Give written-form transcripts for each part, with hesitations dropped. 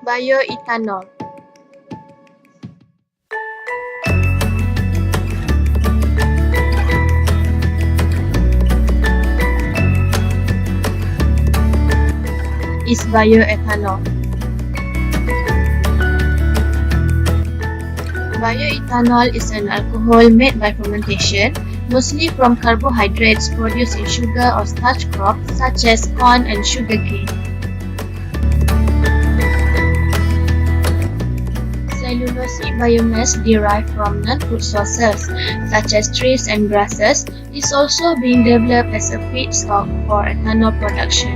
Bioethanol. Is bioethanol. Bioethanol is an alcohol made by fermentation, mostly from carbohydrates produced in sugar or starch crops such as corn and sugarcane. Cellulosic biomass derived from non-food sources such as trees and grasses is also being developed as a feedstock for ethanol production.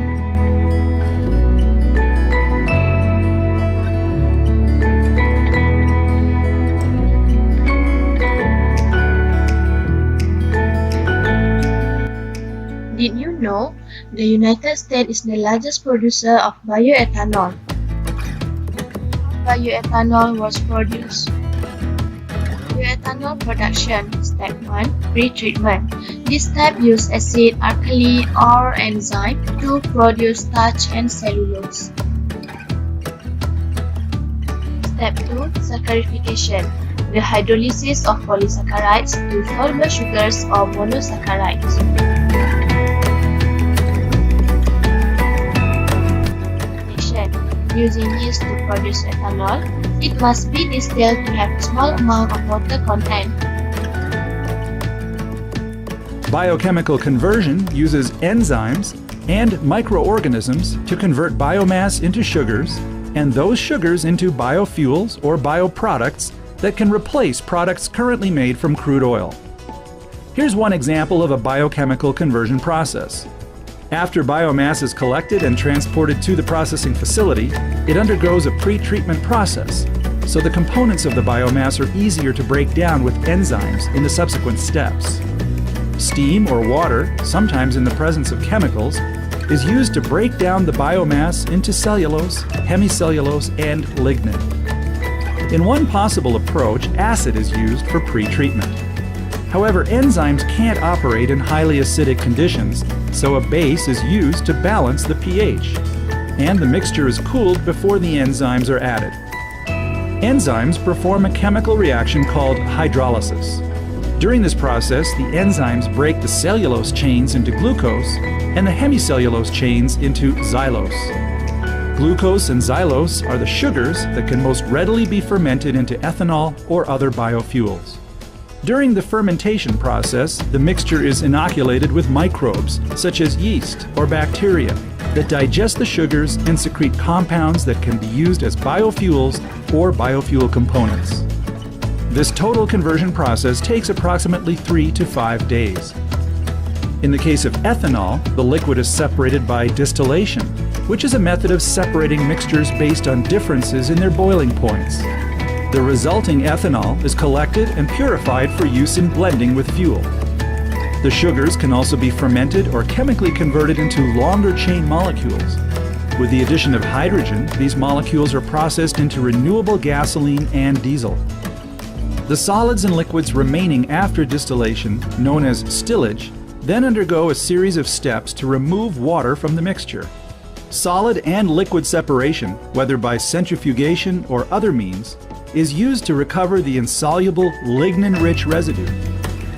Did you know the United States is the largest producer of bioethanol? Bioethanol was produced. Bioethanol production. Step 1. Pre-treatment. This step uses acid, alkali, or enzyme to produce starch and cellulose. Step 2. Saccharification. The hydrolysis of polysaccharides to soluble sugars or monosaccharides. Using yeast to produce ethanol, it must be distilled to have a small amount of water content. Biochemical conversion uses enzymes and microorganisms to convert biomass into sugars, and those sugars into biofuels or bioproducts that can replace products currently made from crude oil. Here's one example of a biochemical conversion process. After biomass is collected and transported to the processing facility, it undergoes a pre-treatment process, so the components of the biomass are easier to break down with enzymes in the subsequent steps. Steam or water, sometimes in the presence of chemicals, is used to break down the biomass into cellulose, hemicellulose, and lignin. In one possible approach, acid is used for pre-treatment. However, enzymes can't operate in highly acidic conditions, so a base is used to balance the pH, and the mixture is cooled before the enzymes are added. Enzymes perform a chemical reaction called hydrolysis. During this process, the enzymes break the cellulose chains into glucose and the hemicellulose chains into xylose. Glucose and xylose are the sugars that can most readily be fermented into ethanol or other biofuels. During the fermentation process, the mixture is inoculated with microbes, such as yeast or bacteria, that digest the sugars and secrete compounds that can be used as biofuels or biofuel components. This total conversion process takes approximately 3 to 5 days. In the case of ethanol, the liquid is separated by distillation, which is a method of separating mixtures based on differences in their boiling points. The resulting ethanol is collected and purified for use in blending with fuel. The sugars can also be fermented or chemically converted into longer chain molecules. With the addition of hydrogen, these molecules are processed into renewable gasoline and diesel. The solids and liquids remaining after distillation, known as stillage, then undergo a series of steps to remove water from the mixture. Solid and liquid separation, whether by centrifugation or other means, is used to recover the insoluble lignin-rich residue.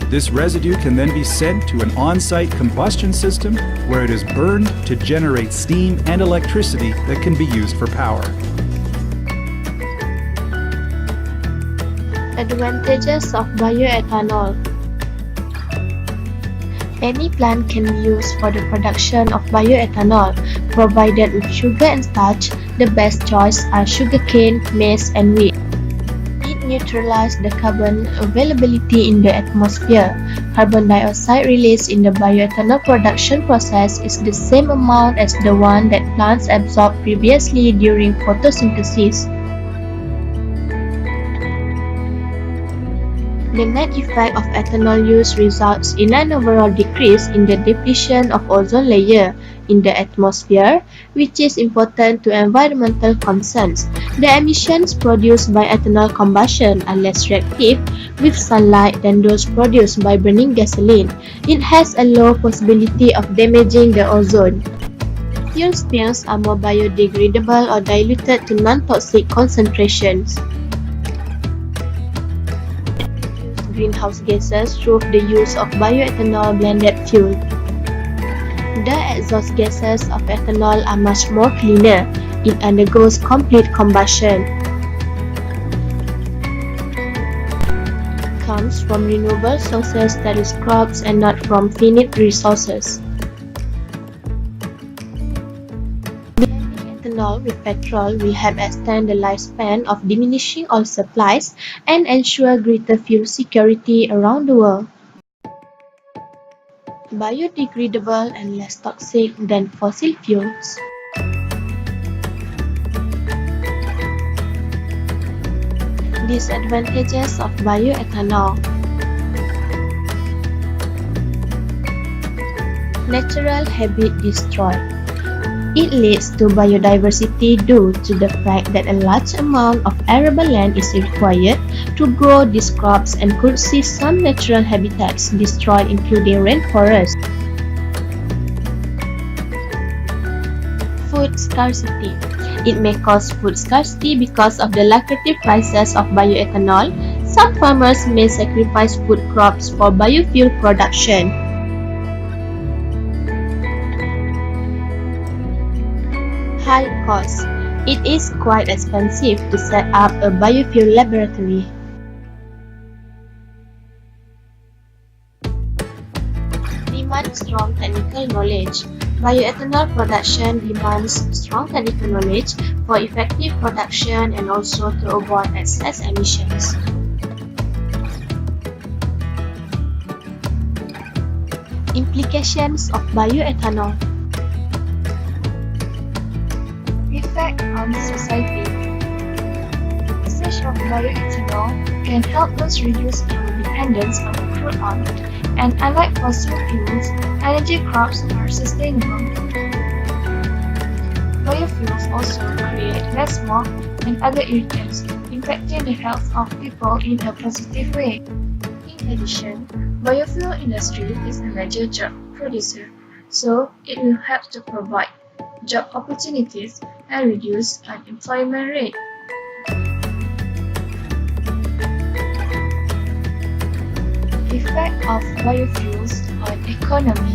This residue can then be sent to an on-site combustion system where it is burned to generate steam and electricity that can be used for power. Advantages of bioethanol. Any plant can be used for the production of bioethanol, provided with sugar and starch. The best choice are sugarcane, maize, and wheat. It neutralizes the carbon availability in the atmosphere. Carbon dioxide released in the bioethanol production process is the same amount as the one that plants absorbed previously during photosynthesis. The net effect of ethanol use results in an overall decrease in the depletion of ozone layer in the atmosphere, which is important to environmental concerns. The emissions produced by ethanol combustion are less reactive with sunlight than those produced by burning gasoline. It has a low possibility of damaging the ozone. Fuel spills are more biodegradable or diluted to non-toxic concentrations. Greenhouse gases through the use of bioethanol blended fuel. The exhaust gases of ethanol are much more cleaner. It undergoes complete combustion. Comes from renewable sources, that is crops, and not from finite resources. Blending ethanol with petrol will help extend the lifespan of diminishing oil supplies and ensure greater fuel security around the world. Biodegradable and less toxic than fossil fuels. Disadvantages of bioethanol. Natural habitat destroyed. It leads to biodiversity due to the fact that a large amount of arable land is required to grow these crops and could see some natural habitats destroyed, including rainforests. Food scarcity. It may cause food scarcity because of the lucrative prices of bioethanol. Some farmers may sacrifice food crops for biofuel production. High cost. It is quite expensive to set up a biofuel laboratory. Demand strong technical knowledge. Bioethanol production demands strong technical knowledge for effective production and also to avoid excess emissions. Implications of bioethanol. Effect on society. Usage of bioethanol can help us reduce our dependence on crude oil, and unlike fossil fuels, energy crops are sustainable. Biofuels also create less smoke and other irritants, impacting the health of people in a positive way. In addition, biofuel industry is a major job producer, so it will help to provide job opportunities and reduce unemployment rate. Effect of biofuels on economy.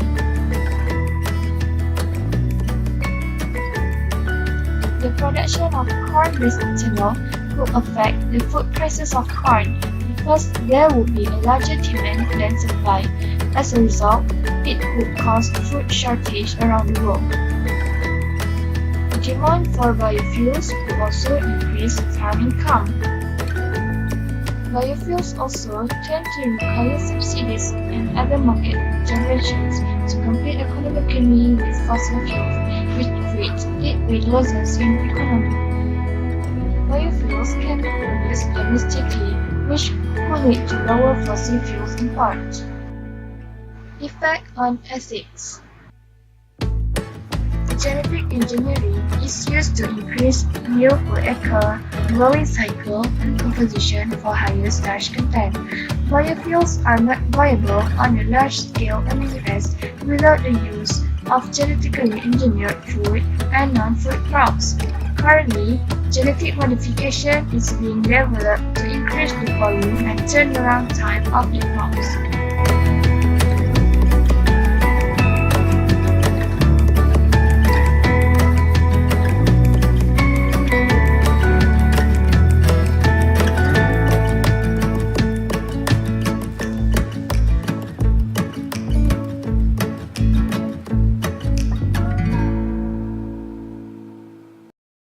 The production of corn-based ethanol could affect the food prices of corn because there would be a larger demand than supply. As a result, it could cause food shortage around the world. The demand for biofuels could also increase farm income. Biofuels also tend to require subsidies and other market interventions to compete economically with fossil fuels, which creates weight losses in the economy. Biofuels can be produced domestically, which could lead to lower fossil fuels import. Effect on ethics. Genetic engineering is used to increase yield per acre, growing cycle, and composition for higher starch content. Biofuels are not viable on a large scale unless without the use of genetically engineered food and non-food crops. Currently, genetic modification is being developed to increase the volume and turnaround time of the crops.